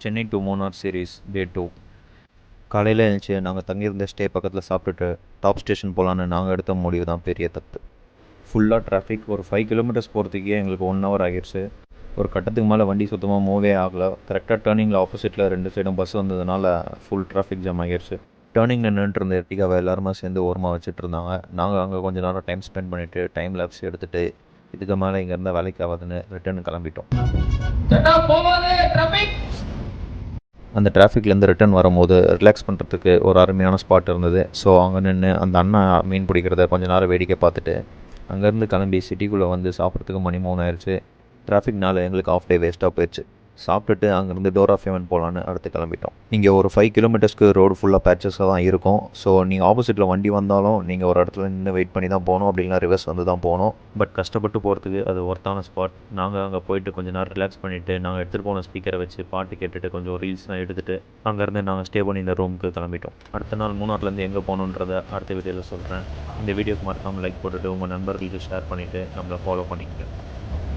Chennai to Munnar series டே 2. காலையில் எழுந்துச்சு நாங்கள் தங்கியிருந்த ஸ்டே பக்கத்தில் சாப்பிட்டுட்டு டாப் ஸ்டேஷன் போகலான்னு நாங்கள் எடுத்த முடிவு தான் பெரிய தப்பு. ஃபுல்லாக டிராஃபிக். ஒரு 5 கிலோமீட்டர்ஸ் போகிறதுக்கே எங்களுக்கு 1 ஹவர் ஆகிடுச்சு. ஒரு கட்டத்துக்கு மேலே வண்டி சுத்தமாக மூவே ஆகலை. கரெக்டாக டேர்னிங்கில் ஆப்போசிட்டில் 2 சைடும் பஸ் வந்ததுனால ஃபுல் டிராஃபிக் ஜாம் ஆகிடுச்சு. டேர்னிங்கில் நின்றுட்டு இருந்த எர்டிகாவை எல்லாருமே சேர்ந்து ஓரமாக வச்சுட்டு இருந்தாங்க. நாங்கள் அங்கே கொஞ்சம் நேரம் டைம் ஸ்பெண்ட் பண்ணிவிட்டு டைம் லேப்ஸ் எடுத்துகிட்டு இதுக்கு மேலே இங்கே இருந்தால் வேலைக்கு ஆகாதுன்னு ரிட்டர்ன் கிளம்பிட்டோம். அந்த டிராஃபிக்லேருந்து ரிட்டர்ன் வரும்போது ரிலாக்ஸ் பண்ணுறதுக்கு ஒரு அருமையான ஸ்பாட் இருந்தது. ஸோ அங்கே நின்று அந்த அண்ணா மீன் பிடிக்கிறத கொஞ்சம் நேரம் வேடிக்கை பார்த்துட்டு அங்கேருந்து கிளம்பி சிட்டிக்குள்ளே வந்து சாப்பிட்றதுக்கு மணி 3 ஆயிடுச்சு. டிராஃபிக்னால எங்களுக்கு ஆஃப் டே வேஸ்ட்டாக போயிடுச்சு. சாப்பிட்டுட்டு அங்கேருந்து டோர் ஆஃப் ஹெவன் போகலான்னு அடுத்து கிளம்பிட்டோம். இங்கே ஒரு 5 கிலோமீட்டர்ஸ்க்கு ரோடு ஃபுல்லாக பேச்சஸாக தான் இருக்கும். ஸோ நீங்கள் ஆப்போசிட்டில் வண்டி வந்தாலும் நீங்கள் ஒரு இடத்துல நின்று வெயிட் பண்ணி தான் போகணும், அப்படின்னா ரிவர்ஸ் வந்து தான் போகணும். பட் கஷ்டப்பட்டு போகிறதுக்கு அது ஒர்த்தான ஸ்பாட். நாங்கள் அங்கே போயிட்டு கொஞ்சம் நேரம் ரிலாக்ஸ் பண்ணிவிட்டு நாங்கள் எடுத்துகிட்டு போன ஸ்பீக்கரை வச்சு பாட்டு கேட்டுட்டு கொஞ்சம் ரீல்ஸ்லாம் எடுத்துகிட்டு அங்கேருந்து நாங்கள் ஸ்டே பண்ணி இந்த ரூமுக்கு கிளம்பிட்டோம். அடுத்த நாள் மூணார்லேருந்து எங்கே போகணுன்றதை அடுத்த வீடியோவில் சொல்கிறேன். இந்த வீடியோக்கு மறக்காமல் லைக் போட்டுட்டு உங்கள் நண்பர்களுக்கு ஷேர் பண்ணிவிட்டு நம்மளை ஃபாலோ பண்ணிக்கங்க.